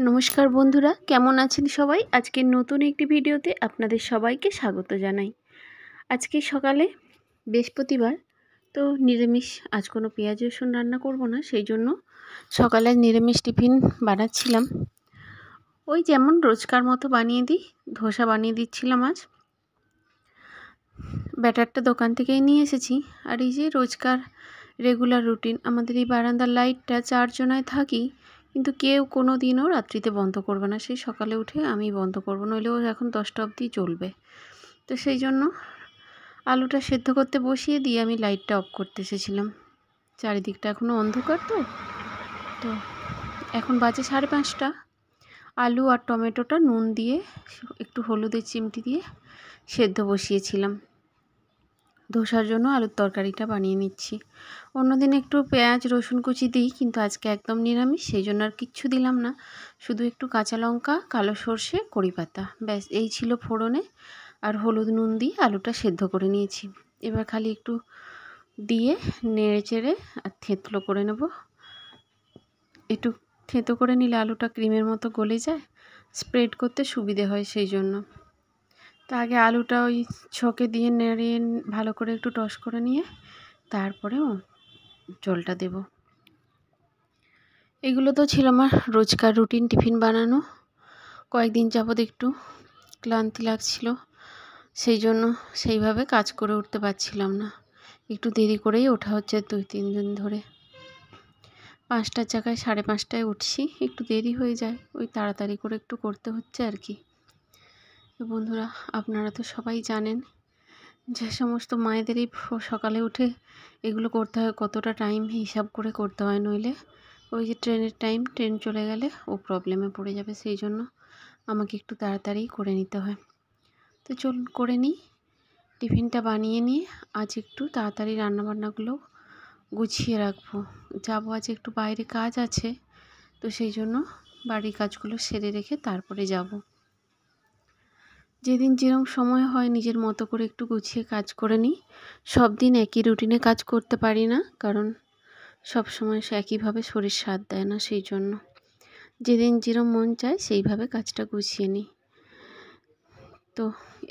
নমস্কার বন্ধুরা, কেমন আছেন সবাই? আজকের নতুন একটি ভিডিওতে আপনাদের সবাইকে স্বাগত জানাই। আজকে সকালে বৃহস্পতিবার, তো নিরামিষ। আজ কোনো পেঁয়াজ রসুন রান্না করব না, সেই জন্য সকালে নিরামিষ টিফিন বানাচ্ছিলাম। ওই যেমন রোজকার মতো বানিয়ে দিই, ধোসা বানিয়ে দিচ্ছিলাম আজ। ব্যাটারটা দোকান থেকেই নিয়ে এসেছি। আর এই যে রোজকার রেগুলার রুটিন, আমাদের এই বারান্দার লাইটটা 4 জনায় থাকি, কিন্তু কেউ কোনো দিনও রাত্রিতে বন্ধ করবে না। সেই সকালে উঠে আমি বন্ধ করব, নইলেও এখন 10টা অবধি জ্বলবে। তো সেই জন্য আলুটা সেদ্ধ করতে বসিয়ে দিয়ে আমি লাইটটা অফ করতে এসেছিলাম। চারিদিকটা এখনও অন্ধকার, তো এখন বাজে 5:30। আলু আর টমেটোটা নুন দিয়ে একটু হলুদের চিমটি দিয়ে সেদ্ধ বসিয়েছিলাম। ধোসার জন্য আলুর তরকারিটা বানিয়ে নিচ্ছি। অন্যদিন একটু পেঁয়াজ রসুন কুচি দিই, কিন্তু আজকে একদম নিরামিষ, সেই জন্য আর কিচ্ছু দিলাম না। শুধু একটু কাঁচা লঙ্কা, কালো সর্ষে, কড়ি পাতা, ব্যাস এই ছিল ফোড়নে। আর হলুদ নুন দিয়ে আলুটা সেদ্ধ করে নিয়েছি। এবার খালি একটু দিয়ে নেড়ে চেড়ে আর থেঁতলো করে নেব। একটু থেঁতো করে নিলে আলুটা ক্রিমের মতো গলে যায়, স্প্রেড করতে সুবিধে হয়, সেই জন্য। তো আগে আলুটা ওই ছকে দিয়ে নেড়ে ভালো করে একটু টস করে নিয়ে তারপরে জলটা দেব। এগুলো তো ছিল আমার রোজকার রুটিন টিফিন বানানো। কয়েকদিন যাবৎ একটু ক্লান্তি লাগছিল, সেই জন্য সেইভাবে কাজ করে উঠতে পারছিলাম না। একটু দেরি করেই ওঠা হচ্ছে 2-3 দিন ধরে। 5টার জায়গায় 5:30টায় উঠছি, একটু দেরি হয়ে যায়, ওই তাড়াতাড়ি করে একটু করতে হচ্ছে আর কি। তো বন্ধুরা, আপনারা তো সবাই জানেন যে সমস্ত মায়েদের এই সকালে উঠে এগুলো করতে হয়, কতটা টাইম হিসাব করে করতে হয়, নইলে ওই যে ট্রেনের টাইম, ট্রেন চলে গেলে ও প্রবলেমে পড়ে যাবে, সেই জন্য আমাকে একটু তাড়াতাড়ি করে নিতে হয়। তো চলুন করে নিই। টিফিনটা বানিয়ে নিয়ে আজ একটু তাড়াতাড়ি রান্নাবান্নাগুলো গুছিয়ে রাখবো। যাবো আজ একটু বাইরে কাজ আছে, তো সেই জন্য বাড়ির কাজগুলো সেরে রেখে তারপরে যাব। যেদিন যেরকম সময় হয় নিজের মতো করে একটু গুছিয়ে কাজ করে নিই। সব দিন একই রুটিনে কাজ করতে পারি না, কারণ সব সময় সে একইভাবে শরীর সাথ দেয় না, সেই জন্য যেদিন যেরকম মন চায় সেইভাবে কাজটা গুছিয়ে নিই। তো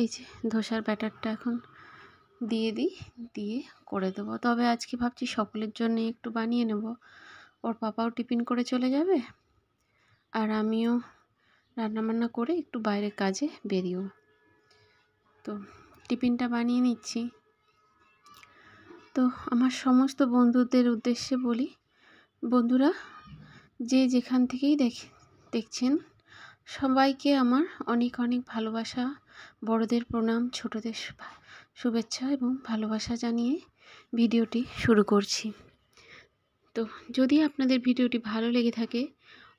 এই যে ধোসার ব্যাটারটা এখন দিয়ে দিয়ে করে দেবো। তবে আজকে ভাবছি সকলের জন্য একটু বানিয়ে নেব। ওর পাপাও টিফিন করে চলে যাবে, আর আমিও রান্নাবান্না করে একটু বাইরের কাজে বেরিয়েও। তো টিফিনটা বানিয়ে নিচ্ছি। তো আমার সমস্ত বন্ধুদের উদ্দেশ্যে বলি, বন্ধুরা যে যেখান থেকেই দেখছেন, সবাইকে আমার অনেক অনেক ভালোবাসা, বড়দের প্রণাম, ছোটদের শুভেচ্ছা এবং ভালোবাসা জানিয়ে ভিডিওটি শুরু করছি। তো যদি আপনাদের ভিডিওটি ভালো লেগে থাকে,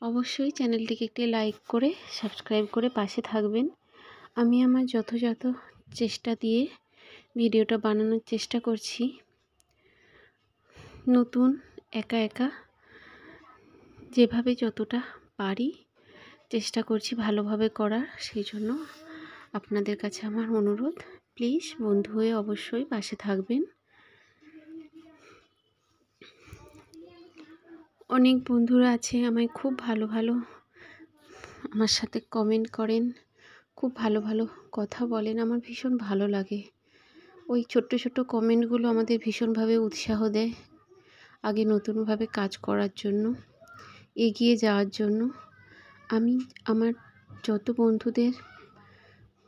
অবশ্যই চ্যানেলটিকে একটি লাইক করে সাবস্ক্রাইব করে পাশে থাকবেন। আমি আমার যথাযথ চেষ্টা দিয়ে ভিডিওটা বানানোর চেষ্টা করছি। নতুন, একা একা যেভাবে যতটা পারি চেষ্টা করছি ভালোভাবে করার, সেই জন্য আপনাদের কাছে আমার অনুরোধ, প্লিজ বন্ধু হয়ে অবশ্যই পাশে থাকবেন। অনেক বন্ধুরা আছে আমায় খুব ভালো ভালো আমার সাথে কমেন্ট করেন, খুব ভালো ভালো কথা বলেন, আমার ভীষণ ভালো লাগে। ওই ছোট্ট ছোট্ট কমেন্টগুলো আমাদের ভীষণভাবে উৎসাহ দেয় আগে নতুনভাবে কাজ করার জন্য, এগিয়ে যাওয়ার জন্য। আমি আমার যত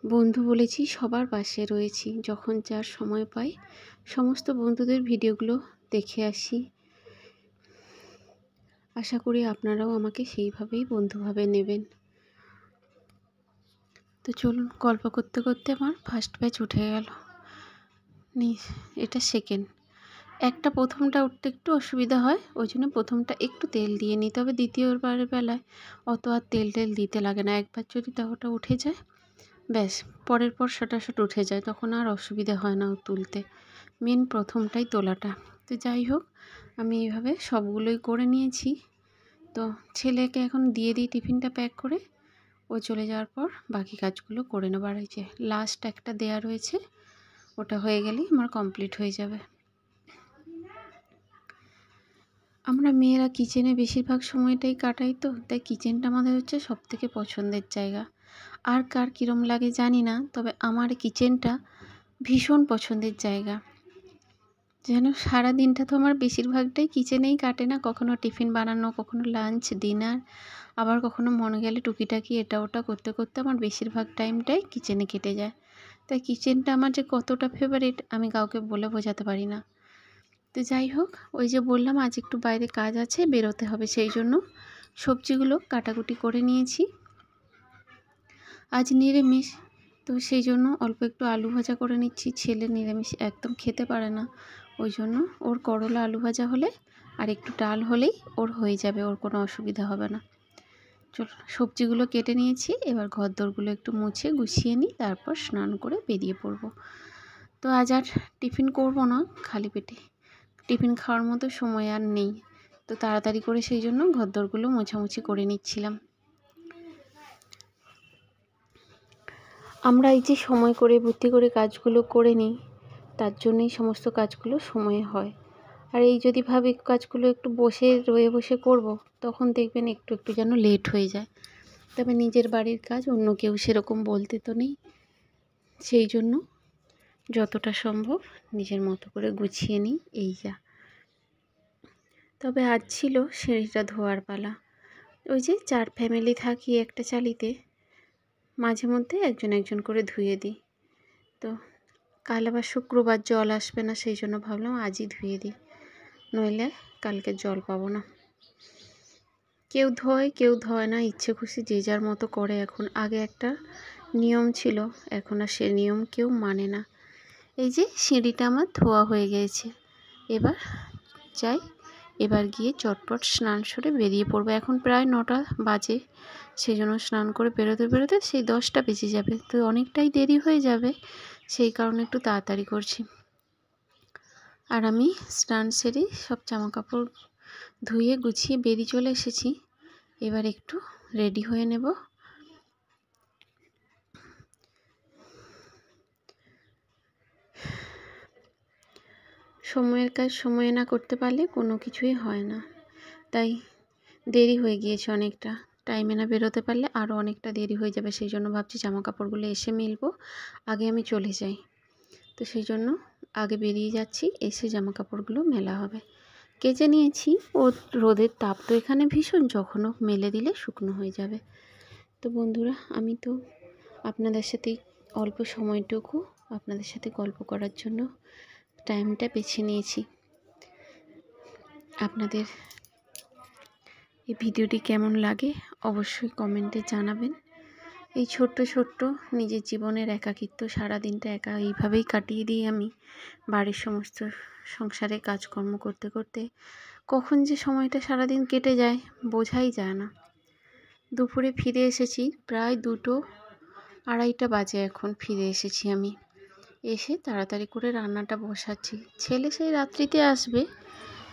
বন্ধু বলেছি সবার পাশে রয়েছি, যখন যার সময় পাই সমস্ত বন্ধুদের ভিডিওগুলো দেখে আসি। আশা করি আপনারাও আমাকে সেইভাবেই বন্ধুভাবে নেবেন। তো চলুন, গল্প করতে করতে আমার ফার্স্ট ব্যাচ উঠে গেল, এটা সেকেন্ড। প্রথমটা উঠতে একটু অসুবিধা হয়, ওই জন্য প্রথমটা একটু তেল দিয়ে নিই, তবে দ্বিতীয়বারের বেলায় অত আর তেল দিতে লাগে না। একবার যদি ওটা উঠে যায়, ব্যাস পরের পর শটাশট উঠে যায়, তখন আর অসুবিধা হয় না তুলতে। মেন প্রথমটাই তোলাটা। তো যাই হোক, আমি এইভাবে সবগুলোই করে নিয়েছি। তো ছেলেকে এখন দিয়ে দিই টিফিনটা প্যাক করে, ও চলে যাওয়ার পর বাকি কাজগুলো করে নেবো। আর এই যে লাস্ট একটা দেয়া রয়েছে, ওটা হয়ে গেলেই আমার কমপ্লিট হয়ে যাবে। আমরা মেয়েরা কিচেনে বেশিরভাগ সময়টাই কাটাই, তো তাই কিচেনটা আমাদের হচ্ছে সবথেকে পছন্দের জায়গা। আর কার কীরম লাগে জানি না, তবে আমার কিচেনটা ভীষণ পছন্দের জায়গা। যেন সারা দিনটা তো আমার বেশিরভাগটাই কিচেনেই কাটে না, কখনো টিফিন বানানো, কখনো লাঞ্চ, ডিনার, আবার কখনো মনে গেলে টুকিটাকি এটা ওটা করতে করতে আমার বেশিরভাগ টাইমটাই কিচেনে কেটে যায়। তাই কিচেনটা আমার যে কতটা ফেভারিট আমি কাউকে বলে বোঝাতে পারি না। তো যাই হোক, ওই যে বললাম আজ একটু বাইরে কাজ আছে, বেরোতে হবে, সেই জন্য সবজিগুলো কাটাকুটি করে নিয়েছি। আজ নিরামিষ, তো সেই জন্য অল্প একটু আলু ভাজা করে নিচ্ছি। ছেলে নিরামিষ একদম খেতে পারে না, ওই জন্য ওর করলা আলু ভাজা হলে আর একটু ডাল হলেই ওর হয়ে যাবে, ওর কোনো অসুবিধা হবে না। চলো, সবজিগুলো কেটে নিয়েছি, এবার ঘরদোরগুলো একটু মুছে গুছিয়ে নিই, তারপর স্নান করে বেরিয়ে পড়ব। তো আজ আর টিফিন করব না খালি পেটে, টিফিন খাওয়ার মতো সময় আর নেই, তো তাড়াতাড়ি করে সেই জন্য ঘরদোরগুলো মোছামুছি করে নিচ্ছিলাম। আমরা এই যে সময় করে বুদ্ধি করে কাজগুলো করে নিই, তার জন্যই সমস্ত কাজগুলো সময়ে হয়। আর এই যদি ভাবি কাজগুলো একটু বসে করব, তখন দেখবেন একটু একটু যেন লেট হয়ে যায়। তবে নিজের বাড়ির কাজ অন্য কেউ সেরকম বলতে তো নেই, সেই জন্য যতটা সম্ভব নিজের মতো করে গুছিয়ে নিই, এই যা। তবে আজ ছিল সিঁড়িটা ধোয়ার পালা। ওই যে 4 ফ্যামিলি থাকি একটা চালিতে, মাঝে মধ্যে একজন একজন করে ধুয়ে দিই। তো কাল আবার শুক্রবার জল আসবে না, সেই জন্য ভাবলাম আজই ধুয়ে দিই, নইলে কালকে জল পাবো না। কেউ ধোয় কেউ ধোয় না, ইচ্ছে খুশি যে যার মতো করে এখন। আগে একটা নিয়ম ছিল, এখন আর সে নিয়ম কেউ মানে না। এই যে সিঁড়িটা আমার ধোয়া হয়ে গিয়েছে, এবার যাই, এবার গিয়ে চটপট স্নান সেরে বেরিয়ে পড়বো। এখন প্রায় 9টা বাজে, সেই জন্য স্নান করে বেরোতে বেরোতে সেই 10টা বেজে যাবে, তো অনেকটাই দেরি হয়ে যাবে, সেই কারণে একটু তাড়াতাড়ি করছি। আর আমি স্নান সেরে সব জামাকাপড় ধুয়ে গুছিয়ে বেরিয়ে চলে এসেছি, এবার একটু রেডি হয়ে নেব। সময়ের কাজ সময়ে না করতে পারলে কোনো কিছুই হয় না, তাই দেরি হয়ে গিয়েছে অনেকটা, টাইমে না বেরোতে পারলে আরও অনেকটা দেরি হয়ে যাবে, সেই জন্য ভাবছি জামা কাপড়গুলো এসে মিলবো, আগে আমি চলে যাই। তো সেই জন্য আগে বেরিয়ে যাচ্ছি, এসে জামা কাপড়গুলো মেলা হবে। কেচে নিয়েছি, ও রোদের তাপ তো এখানে ভীষণ, যখনও মেলে দিলে শুকনো হয়ে যাবে। তো বন্ধুরা, আমি তো আপনাদের সাথে অল্প সময়টুকু আপনাদের সাথে গল্প করার জন্য টাইমটা বেছে নিয়েছি। আপনাদের এই ভিডিওটি কেমন লাগে অবশ্যই কমেন্টে জানাবেন। এই ছোট্ট ছোট্ট নিজের জীবনের একাকিত্ব, সারাদিনটা একা এইভাবেই কাটিয়ে দিই আমি, বাড়ির সমস্ত সংসারে কাজকর্ম করতে করতে। কখন যে সময়টা সারাদিন কেটে যায় বোঝাই যায় না। দুপুরে ফিরে এসেছি, প্রায় 2টো 2:30 বাজে এখন ফিরে এসেছি আমি। এসে তাড়াতাড়ি করে রান্নাটা বসাচ্ছি। ছেলে সেই রাত্রিতে আসবে,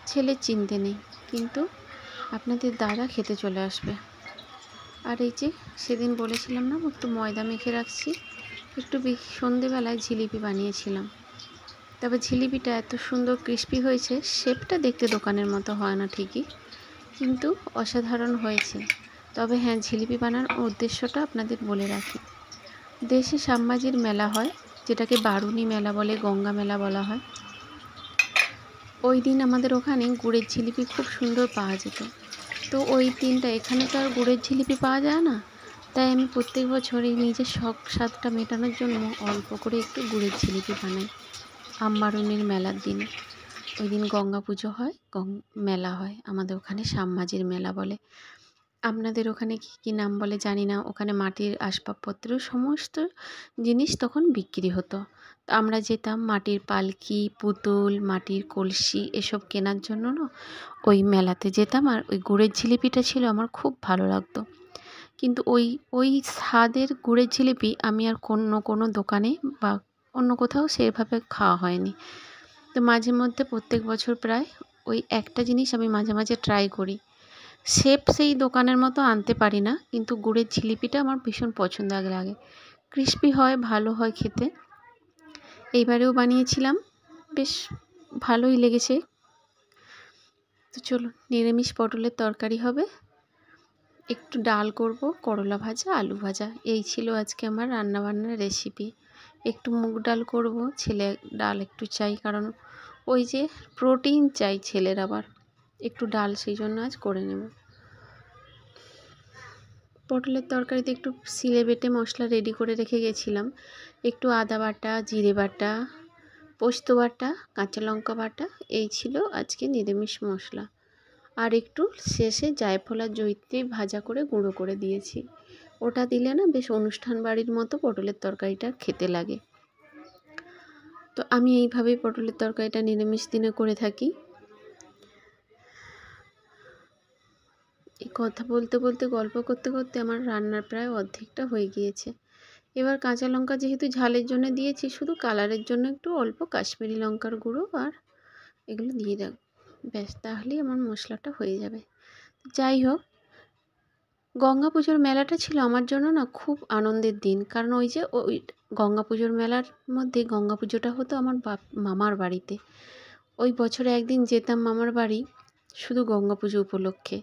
ছেলের চিন্তে নেই, কিন্তু আপনাদের দাদা খেতে চলে আসবে। আর এই যে সেদিন বলেছিলাম না একটু ময়দা মেখে রাখছি, একটু সন্ধেবেলায় জিলিপি বানিয়েছিলাম। তবে জিলিপিটা এত সুন্দর ক্রিস্পি হয়েছে, শেপটা দেখতে দোকানের মতো হয় না ঠিকই, কিন্তু অসাধারণ হয়েছে। তবে হ্যাঁ, জিলিপি বানানোর উদ্দেশ্যটা আপনাদের বলে রাখি। দেশে শ্যামবাজির মেলা হয়, যেটাকে বারুণী মেলা বলে, গঙ্গা মেলা বলা হয়। ওই দিন আমাদের ওখানে গুড়ের জিলিপি খুব সুন্দর পাওয়া যেত। তো ওই দিনটা এখানে তো আর গুড়ের জিলিপি পাওয়া যায় না, তাই আমি প্রত্যেক বছর এই নিজের শখ স্বাদটা মেটানোর জন্য অল্প করে একটু গুড়ের জিলিপি বানাই আমবারুণীর মেলার দিনে। ওই দিন গঙ্গা পুজো হয়, মেলা হয় আমাদের ওখানে, শ্যামবাজির মেলা বলে। আপনাদের ওখানে কী নাম বলে জানি না। ওখানে মাটির আসবাবপত্র সমস্ত জিনিস তখন বিক্রি হতো, তো আমরা যেতাম মাটির পালকি, পুতুল, মাটির কলসি এসব কেনার জন্য না ওই মেলাতে যেতাম। আর ওই গুড়ের জিলিপিটা ছিল আমার খুব ভালো লাগতো, কিন্তু ওই স্বাদের গুড়ের জিলিপি আমি আর কোনো দোকানে বা অন্য কোথাও সেভাবে খাওয়া হয়নি। তো মাঝে মধ্যে প্রত্যেক বছর প্রায় ওই একটা জিনিস আমি মাঝে মাঝে ট্রাই করি। শেপ সেই দোকানের মতো আনতে পারি না, কিন্তু গুড়ের জিলিপিটা আমার ভীষণ পছন্দ লাগে, ক্রিস্পি হয়, ভালো হয় খেতে। এইবারেও বানিয়েছিলাম, বেশ ভালোই লেগেছে। তো চলুন, নিরামিষ পটলের তরকারি হবে, একটু ডাল করব, করলা ভাজা, আলু ভাজা। এই ছিল আজকে আমার রান্নাবান্নার রেসিপি। একটু মুগ ডাল করব, ছেলে ডাল একটু চাই, কারণ ওই যে প্রোটিন চাই ছেলের, আবার একটু ডাল সেই জন্য আজ করে নেব। পটলের তরকারিতে একটু সিলে বেটে মশলা রেডি করে রেখে গেছিলাম। একটু আদা বাটা, জিরে বাটা, পোস্ত বাটা, কাঁচা লঙ্কা বাটা, এই ছিল আজকে নিরামিষ মশলা। আর একটু শেষে জায়ফল আর জয়িত্রী ভাজা করে গুঁড়ো করে দিয়েছি। ওটা দিলে না বেশ অনুষ্ঠান বাড়ির মতো পটলের তরকারিটা খেতে লাগে। তো আমি এইভাবেই পটলের তরকারিটা নিরামিষ দিনে করে থাকি। এই কথা বলতে বলতে, গল্প করতে করতে আমার রান্নার প্রায় অর্ধেকটা হয়ে গিয়েছে। এবার কাঁচা লঙ্কা যেহেতু ঝালের জন্য দিয়েছি, শুধু কালারের জন্য একটু অল্প কাশ্মীরি লঙ্কার গুঁড়ো আর এগুলো দিয়ে দেব, ব্যাস, তাহলেই আমার মশলাটা হয়ে যাবে। যাই হোক, গঙ্গা পুজোর মেলাটা ছিল আমার জন্য না খুব আনন্দের দিন, কারণ ওই যে ওই গঙ্গা পুজোর মেলার মধ্যে গঙ্গা পুজোটা হতো আমার মামার বাড়িতে। ওই বছরে একদিন যেতাম মামার বাড়ি শুধু গঙ্গা পুজো উপলক্ষে।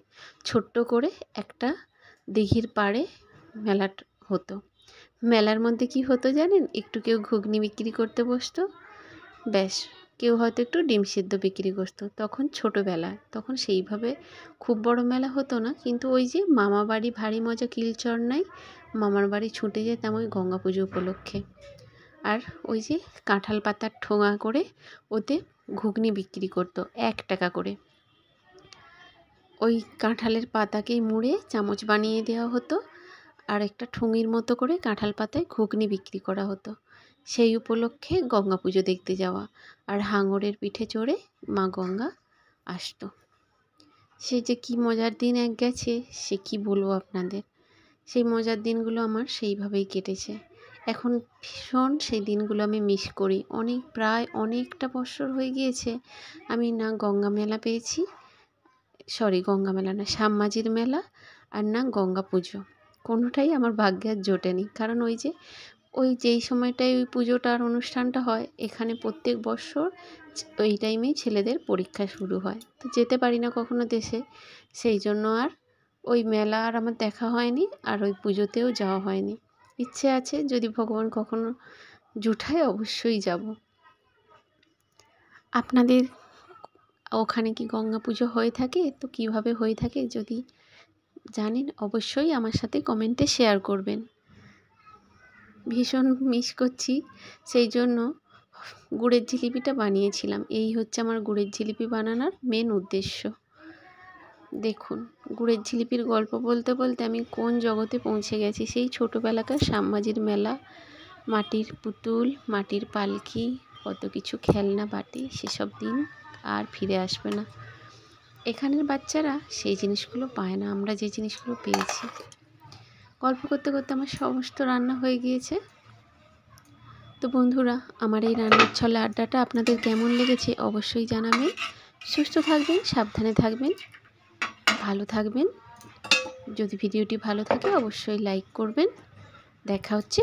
ছোট্ট করে একটা দিঘির পাড়ে মেলা হতো। মেলার মধ্যে কি হতো জানেন? একটু কেউ ঘুগনি বিক্রি করতে বসতো, ব্যাস, কেউ হয়তো একটু ডিম সিদ্ধ বিক্রি করতো। তখন ছোটোবেলায়, তখন সেইভাবে খুব বড় মেলা হতো না, কিন্তু ওই যে মামা বাড়ি ভারী মজা কিলচর নাই, মামার বাড়ি ছুটে যেতাম ওই গঙ্গা পুজো উপলক্ষে। আর ওই যে কাঁঠাল পাতার ঠোঙা করে ওতে ঘুগনি বিক্রি করতো 1 টাকা করে। ওই কাঁঠালের পাতাকেই মুড়ে চামচ বানিয়ে দেওয়া হতো, আর একটা ঠুঙির মতো করে কাঁঠাল পাতায় ঘুগনি বিক্রি করা হতো। সেই উপলক্ষে গঙ্গা পুজো দেখতে যাওয়া, আর হাঙরের পিঠে চড়ে মা গঙ্গা আসতো। সে যে কি মজার দিন এক গেছে, সে কি বলবো আপনাদের। সেই মজার দিনগুলো আমার সেইভাবেই কেটেছে। এখন ভীষণ সেই দিনগুলো আমি মিস করি। প্রায় অনেকটা বছর হয়ে গিয়েছে আমি না গঙ্গা মেলা পেয়েছি, গঙ্গা মেলা না, শ্যামমাঝির মেলা, আর না গঙ্গা পুজো। কোনোটাই আমার ভাগ্যে আর জোটেনি, কারণ ওই যেই সময়টায় ওই পুজোটার অনুষ্ঠানটা হয়, এখানে প্রত্যেক বছর ওই টাইমেই ছেলেদের পরীক্ষা শুরু হয়, তো যেতে পারি না কখনো দেশে। সেই জন্য আর ওই মেলা আর আমার দেখা হয়নি, আর ওই পুজোতেও যাওয়া হয়নি। ইচ্ছে আছে, যদি ভগবান কখনো জুটায় অবশ্যই যাব। আপনাদের ওখানে কি গঙ্গা পুজো হয়ে থাকে? তো কিভাবে হয়ে থাকে যদি জানেন অবশ্যই আমার সাথে কমেন্টে শেয়ার করবেন। ভীষণ মিস করছি, সেই জন্য গুড়ের জিলিপিটা বানিয়েছিলাম। এই হচ্ছে আমার গুড়ের জিলিপি বানানোর মেন উদ্দেশ্য। দেখুন, গুড়ের জিলিপির গল্প বলতে বলতে আমি কোন জগতে পৌঁছে গেছি। সেই ছোটোবেলাকার শ্যামমাঝির মেলা, মাটির পুতুল, মাটির পালকি, কত কিছু খেলনা বাটি, সেসব দিন আর ফিরে আসবে না। এখানের বাচ্চারা সেই জিনিসগুলো পায় না, আমরা যে জিনিসগুলো পেয়েছি। গল্প করতে করতে আমার সমস্ত রান্না হয়ে গিয়েছে। তো বন্ধুরা, আমার এই রান্নার ছলে আড্ডাটা আপনাদের কেমন লেগেছে অবশ্যই জানাবেন। সুস্থ থাকবেন, সাবধানে থাকবেন, ভালো থাকবেন। যদি ভিডিওটি ভালো থাকে অবশ্যই লাইক করবেন। দেখা হচ্ছে